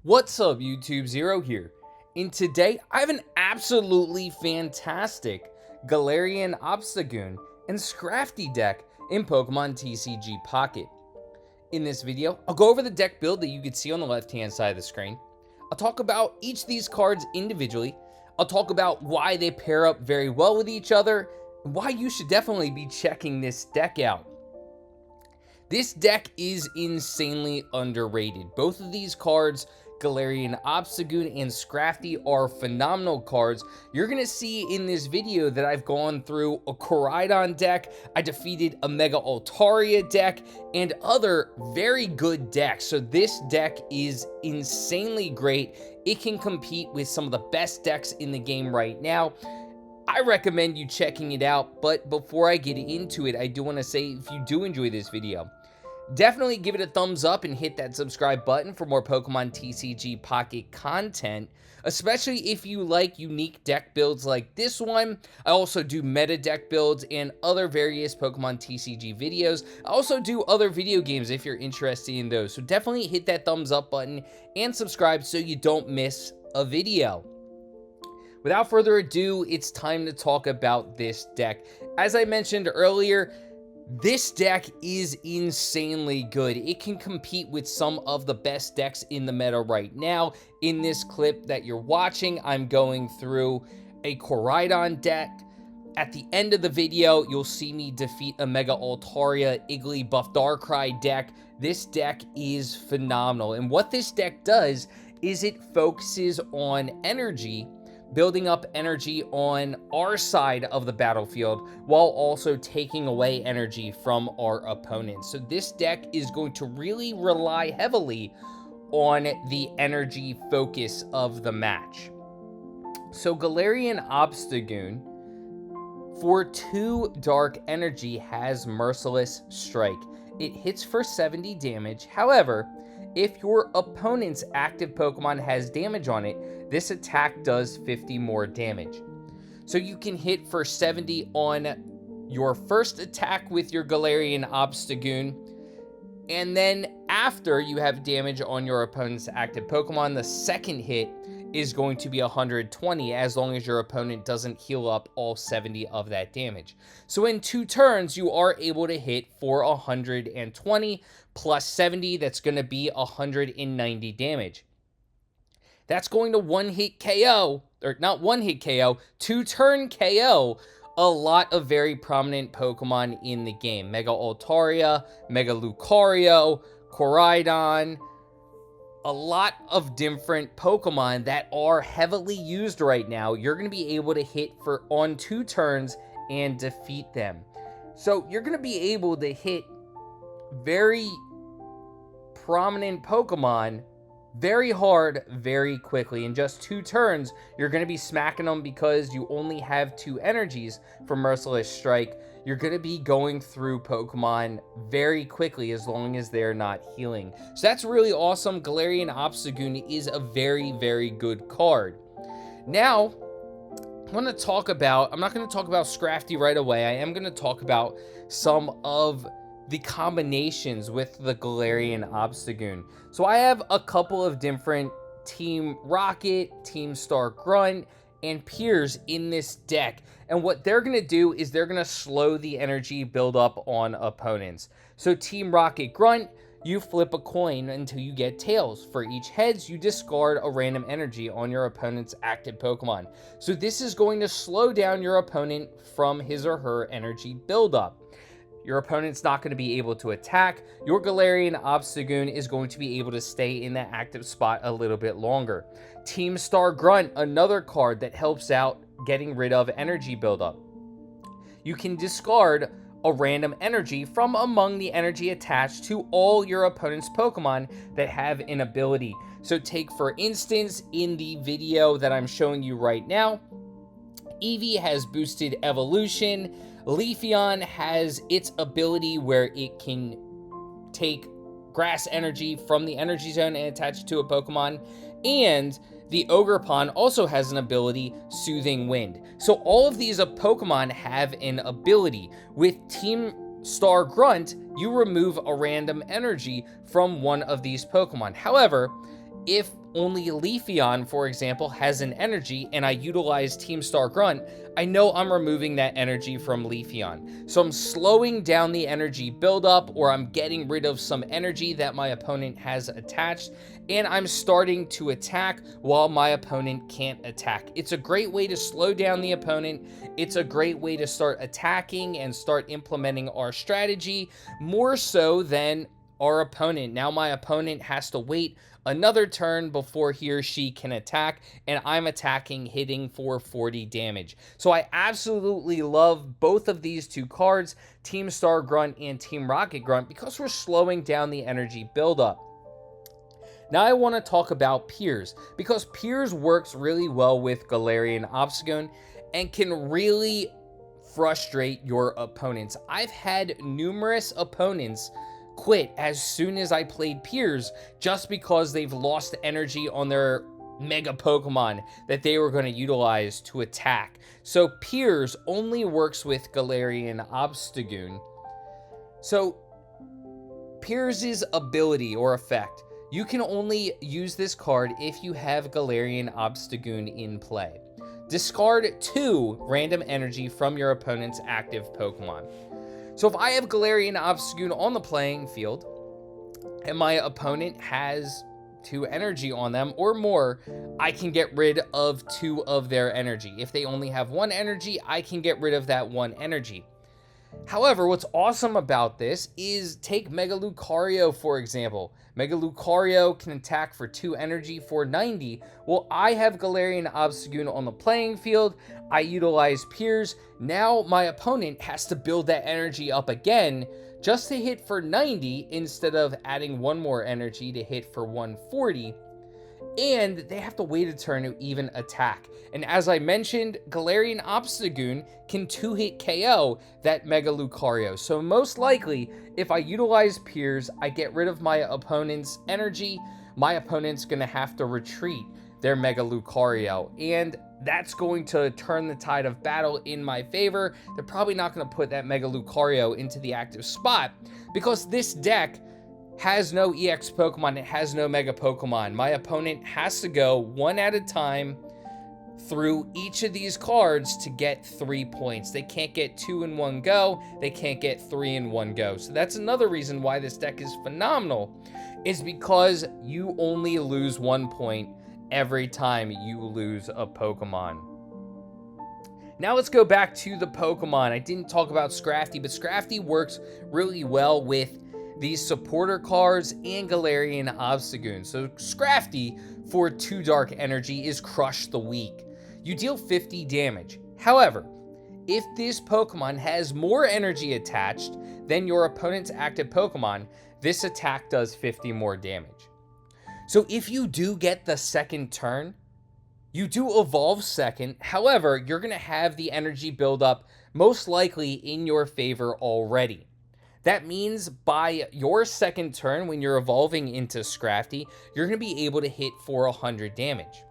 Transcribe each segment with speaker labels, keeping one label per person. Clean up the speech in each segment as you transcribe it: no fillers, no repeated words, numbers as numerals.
Speaker 1: What's up, YouTube? Zero here. And today I have an absolutely fantastic Galarian Obstagoon and Scrafty deck in Pokemon TCG Pocket. In this video, I'll go over the deck build that you can see on the left-hand side of the screen. I'll talk about each of these cards individually. I'll talk about why they pair up very well with each other, and why you should definitely be checking this deck out. This deck is insanely underrated. Both of these cards, Galarian Obstagoon and Scrafty, are phenomenal cards. You're going to see in this video that I've gone through a Koraidon deck, I defeated a Mega Altaria deck, and other very good decks. So this deck is insanely great. It can compete with some of the best decks in the game right now. I recommend you checking it out, but before I get into it, I do want to say, if you do enjoy this video, definitely give it a thumbs up and hit that subscribe button for more Pokemon TCG Pocket content, especially if you like unique deck builds like this one. I also do meta deck builds and other various Pokemon TCG videos. I also do other video games if you're interested in those, so definitely hit that thumbs up button and subscribe so you don't miss a video. Without further ado, it's time to talk about this deck. As I mentioned earlier, this deck is insanely good. It can compete with some of the best decks in the meta right now. In this clip that you're watching, I'm going through a Koraidon deck. At the end of the video, you'll see me defeat a Mega Altaria Igglybuff Darkrai deck. This deck is phenomenal. And what this deck does is it focuses on energy, building up energy on our side of the battlefield while also taking away energy from our opponents. So this deck is going to really rely heavily on the energy focus of the match. So Galarian Obstagoon, for 2 dark energy, has Merciless Strike. It hits for 70 damage. However, if your opponent's active Pokemon has damage on it, this attack does 50 more damage. So you can hit for 70 on your first attack with your Galarian Obstagoon, and then after you have damage on your opponent's active Pokemon, the second hit is going to be 120 as long as your opponent doesn't heal up all 70 of that damage. So in 2 turns, you are able to hit for 120 plus 70, that's going to be 190 damage. That's going to 1-hit KO, or not 1-hit KO, 2-turn KO a lot of very prominent Pokemon in the game. Mega Altaria, Mega Lucario, Koraidon, a lot of different Pokemon that are heavily used right now. You're going to be able to hit for on 2 turns and defeat them. So you're going to be able to hit very prominent Pokemon very hard, very quickly. In just 2 turns, you're going to be smacking them because you only have 2 energies for Merciless Strike. You're going to be going through Pokemon very quickly as long as they're not healing. So that's really awesome. Galarian Obstagoon is a very, very good card. Now, I'm not going to talk about Scrafty right away. I am going to talk about some of the combinations with the Galarian Obstagoon. So I have a couple of different Team Rocket, Team Star Grunt, and Piers in this deck. And what they're going to do is they're going to slow the energy buildup on opponents. So Team Rocket Grunt, you flip a coin until you get tails. For each heads, you discard a random energy on your opponent's active Pokemon. So this is going to slow down your opponent from his or her energy buildup. Your opponent's not going to be able to attack. Your Galarian Obstagoon is going to be able to stay in that active spot a little bit longer. Team Star Grunt, another card that helps out getting rid of energy buildup. You can discard a random energy from among the energy attached to all your opponent's Pokemon that have an ability. So take, for instance, in the video that I'm showing you right now, Eevee has boosted evolution. Leafeon has its ability where it can take grass energy from the energy zone and attach it to a Pokemon. And the Ogerpon also has an ability, Soothing Wind. So all of these Pokemon have an ability. With Team Star Grunt, you remove a random energy from one of these Pokemon. However, if only Leafeon, for example, has an energy and I utilize Team Star Grunt, I know I'm removing that energy from Leafeon. So I'm slowing down the energy buildup, or I'm getting rid of some energy that my opponent has attached, and I'm starting to attack while my opponent can't attack. It's a great way to slow down the opponent. It's a great way to start attacking and start implementing our strategy more so than our opponent. Now my opponent has to wait another turn before he or she can attack, and I'm attacking, hitting for 40 damage. So I absolutely love both of these two cards, Team Star Grunt and Team Rocket Grunt, because we're slowing down the energy buildup. Now I want to talk about Piers, because Piers works really well with Galarian Obstagoon and can really frustrate your opponents. I've had numerous opponents quit as soon as I played Piers just because they've lost energy on their mega Pokemon that they were going to utilize to attack. So Piers only works with Galarian Obstagoon. So Piers' ability or effect, you can only use this card if you have Galarian Obstagoon in play. Discard 2 random energy from your opponent's active Pokemon. So if I have Galarian Obstagoon on the playing field and my opponent has 2 energy on them or more, I can get rid of 2 of their energy. If they only have 1 energy, I can get rid of that 1 energy. However, what's awesome about this is take Mega Lucario, for example. Mega Lucario can attack for 2 energy for 90. Well, I have Galarian Obstagoon on the playing field. I utilize Piers. Now my opponent has to build that energy up again just to hit for 90 instead of adding 1 more energy to hit for 140. And they have to wait a turn to even attack. And as I mentioned, Galarian Obstagoon can 2-hit KO that Mega Lucario. So most likely, if I utilize Piers, I get rid of my opponent's energy, my opponent's going to have to retreat their Mega Lucario. And that's going to turn the tide of battle in my favor. They're probably not going to put that Mega Lucario into the active spot because this deck has no EX Pokemon, it has no Mega Pokemon. My opponent has to go one at a time through each of these cards to get 3 points. They can't get 2 in one go, they can't get 3 in one go. So that's another reason why this deck is phenomenal, is because you only lose 1 point every time you lose a Pokemon. Now let's go back to the Pokemon. I didn't talk about Scrafty, but Scrafty works really well with these supporter cards and Galarian Obstagoon. So Scrafty for 2 dark energy is Crush the Weak. You deal 50 damage. However, if this Pokemon has more energy attached than your opponent's active Pokemon, this attack does 50 more damage. So if you do get the second turn, you do evolve second. However, you're going to have the energy build up most likely in your favor already. That means by your second turn, when you're evolving into Scrafty, you're going to be able to hit for 100 damage.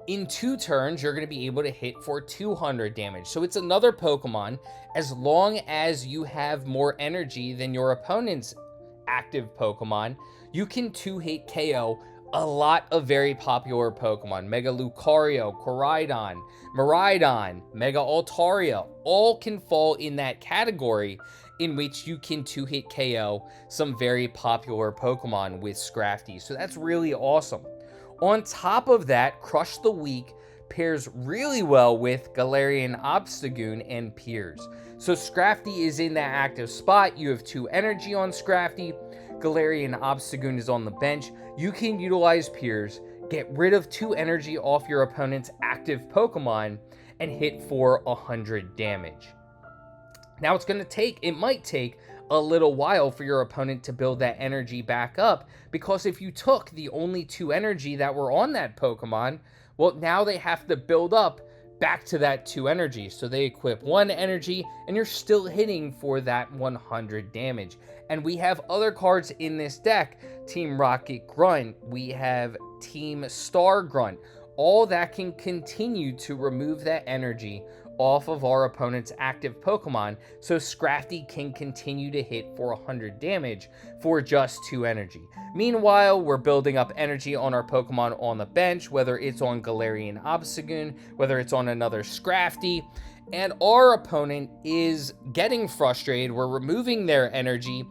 Speaker 1: In 2 turns, you're going to be able to hit for 200 damage. So it's another Pokemon. As long as you have more energy than your opponent's active Pokemon, you can 2-hit KO a lot of very popular Pokemon. Mega Lucario, Koraidon, Miraidon, Mega Altaria, all can fall in that category in which you can 2-hit KO some very popular Pokemon with Scrafty. So that's really awesome. On top of that, Crush the Weak pairs really well with Galarian Obstagoon and Piers. So Scrafty is in that active spot. You have 2 energy on Scrafty. Galarian Obstagoon is on the bench. You can utilize Piers, get rid of 2 energy off your opponent's active Pokemon, and hit for 100 damage. Now it might take a little while for your opponent to build that energy back up, because if you took the only 2 energy that were on that Pokemon, well, now they have to build up back to that 2 energy. So they equip 1 energy and you're still hitting for that 100 damage. And we have other cards in this deck, Team Rocket Grunt, we have Team Star Grunt, all that can continue to remove that energy off of our opponent's active Pokemon, so Scrafty can continue to hit for 100 damage for just 2 energy. Meanwhile, we're building up energy on our Pokemon on the bench, whether it's on Galarian Obstagoon, whether it's on another Scrafty, and our opponent is getting frustrated. We're removing their energy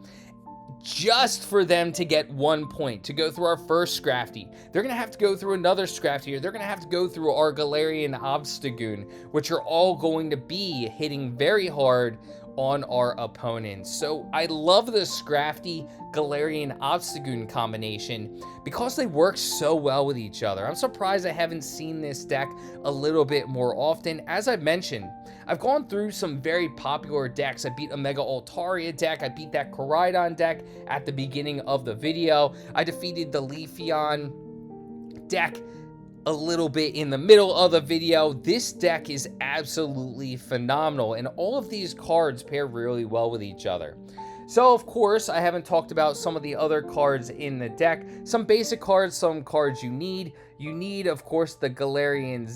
Speaker 1: just for them to get 1 point, to go through our first Scrafty. They're going to have to go through another Scrafty, or they're going to have to go through our Galarian Obstagoon, which are all going to be hitting very hard on our opponents. So I love the Scrafty Galarian Obstagoon combination because they work so well with each other. I'm surprised I haven't seen this deck a little bit more often. As I mentioned, I've gone through some very popular decks. I beat a Mega Altaria deck. I beat that Koraidon deck at the beginning of the video. I defeated the Leafeon deck a little bit in the middle of the video. This deck is absolutely phenomenal, and all of these cards pair really well with each other. So, of course, I haven't talked about some of the other cards in the deck. Some basic cards, some cards you need. You need, of course, the Galarian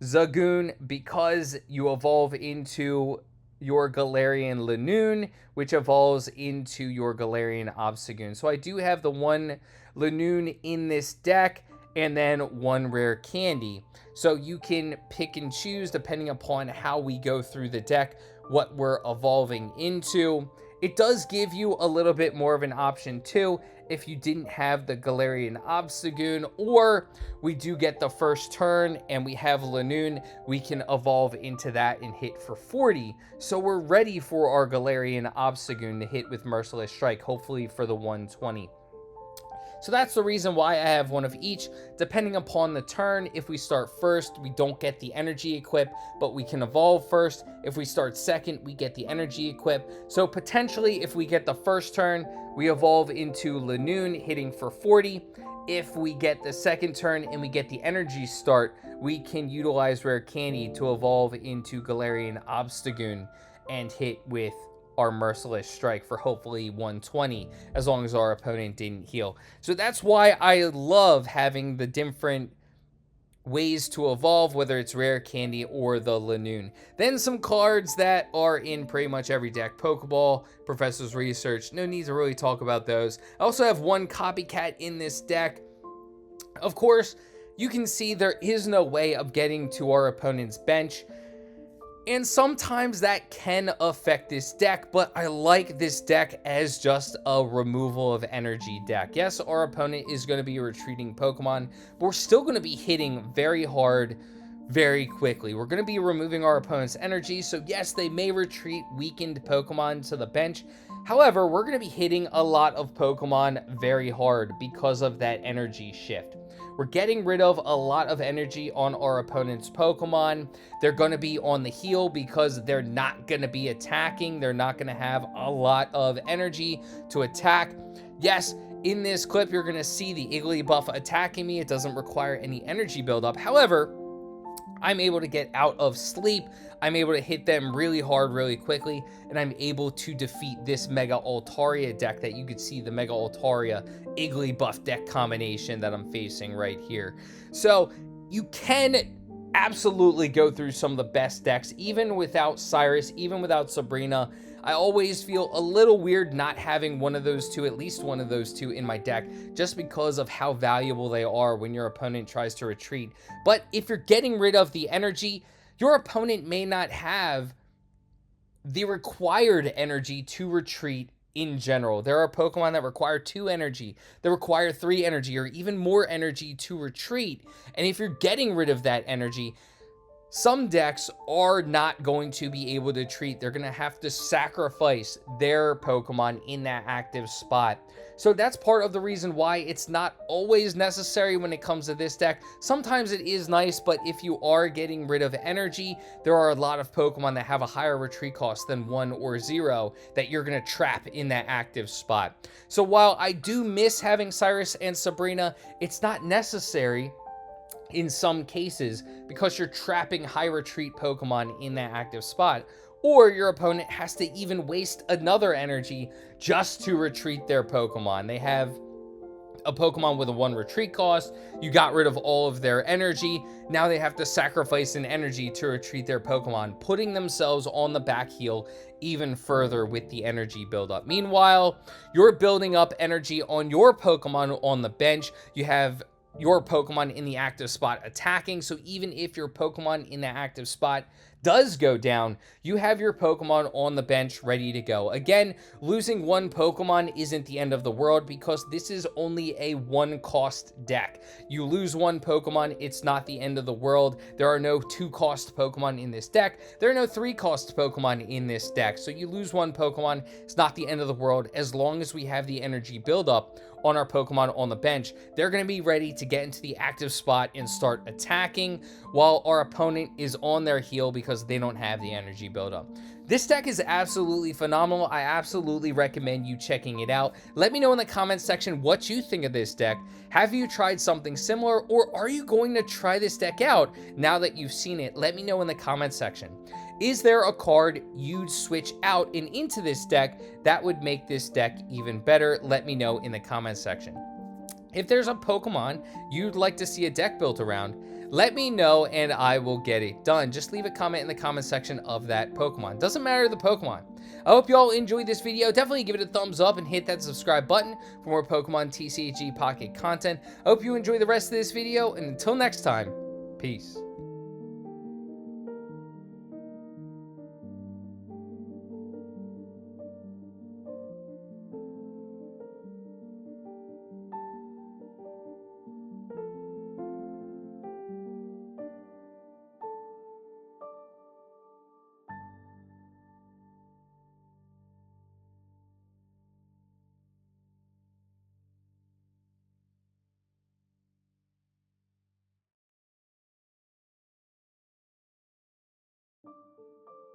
Speaker 1: Zigzagoon, because you evolve into your Galarian Lanoon, which evolves into your Galarian Obstagoon. So I do have the one Lanoon in this deck, and then one rare candy. So you can pick and choose, depending upon how we go through the deck, what we're evolving into. It does give you a little bit more of an option too, if you didn't have the Galarian Obstagoon, or we do get the first turn and we have Lanoon, we can evolve into that and hit for 40. So we're ready for our Galarian Obstagoon to hit with Merciless Strike, hopefully for the 120. So that's the reason why I have one of each. Depending upon the turn, if we start first, we don't get the energy equip, but we can evolve first. If we start second, we get the energy equip. So potentially, if we get the first turn, we evolve into Lanoon, hitting for 40. If we get the second turn and we get the energy start, we can utilize Rare Candy to evolve into Galarian Obstagoon and hit with our Merciless Strike for hopefully 120, as long as our opponent didn't heal. So that's why I love having the different ways to evolve, whether it's Rare Candy or the Lanoon. Then some cards that are in pretty much every deck. Pokeball, Professor's Research, no need to really talk about those. I also have one Copycat in this deck. Of course, you can see there is no way of getting to our opponent's bench, and sometimes that can affect this deck, but I like this deck as just a removal of energy deck. Yes, our opponent is going to be retreating Pokemon, but we're still going to be hitting very hard, very quickly. We're going to be removing our opponent's energy, so yes, they may retreat weakened Pokemon to the bench. However, we're going to be hitting a lot of Pokemon very hard because of that energy shift. We're getting rid of a lot of energy on our opponent's Pokemon. They're going to be on the heal because they're not going to be attacking. They're not going to have a lot of energy to attack. Yes, in this clip, you're going to see the Igglybuff attacking me. It doesn't require any energy buildup. However, I'm able to get out of sleep. I'm able to hit them really hard, really quickly, and I'm able to defeat this Mega Altaria deck that you could see, the Mega Altaria Igglybuff deck combination that I'm facing right here. So you can absolutely go through some of the best decks, even without Cyrus, even without Sabrina. I always feel a little weird not having one of those two, at least one of those two in my deck, just because of how valuable they are when your opponent tries to retreat. But if you're getting rid of the energy, your opponent may not have the required energy to retreat in general. There are Pokemon that require 2 energy, that require 3 energy, or even more energy to retreat. And if you're getting rid of that energy, some decks are not going to be able to treat. They're going to have to sacrifice their Pokemon in that active spot. So that's part of the reason why it's not always necessary when it comes to this deck. Sometimes it is nice, but if you are getting rid of energy, there are a lot of Pokemon that have a higher retreat cost than 1 or 0 that you're going to trap in that active spot. So while I do miss having Cyrus and Sabrina, it's not necessary in some cases because you're trapping high retreat Pokemon in that active spot, or your opponent has to even waste another energy just to retreat their Pokemon. They have a Pokemon with a 1 retreat cost, you got rid of all of their energy. Now they have to sacrifice an energy to retreat their Pokemon, putting themselves on the back heel even further with the energy buildup. Meanwhile, you're building up energy on your Pokemon on the bench. You have your Pokemon in the active spot attacking, so even if your Pokemon in the active spot does go down, you have your Pokemon on the bench ready to go. Again, losing 1 Pokemon isn't the end of the world because this is only a 1-cost deck. You lose 1 Pokemon, it's not the end of the world. There are no 2-cost Pokemon in this deck. There are no 3-cost Pokemon in this deck. So you lose 1 Pokemon, it's not the end of the world. As long as we have the energy buildup on our Pokemon on the bench, they're going to be ready to get into the active spot and start attacking while our opponent is on their heel because they don't have the energy buildup. This deck is absolutely phenomenal. I absolutely recommend you checking it out. Let me know in the comments section what you think of this deck. Have you tried something similar, or are you going to try this deck out now that you've seen it? Let me know in the comments section. Is there a card you'd switch out and into this deck that would make this deck even better? Let me know in the comments section. If there's a Pokemon you'd like to see a deck built around, let me know and I will get it done. Just leave a comment in the comment section of that Pokemon. Doesn't matter the Pokemon. I hope you all enjoyed this video. Definitely give it a thumbs up and hit that subscribe button for more Pokemon TCG Pocket content. I hope you enjoy the rest of this video, and until next time, peace.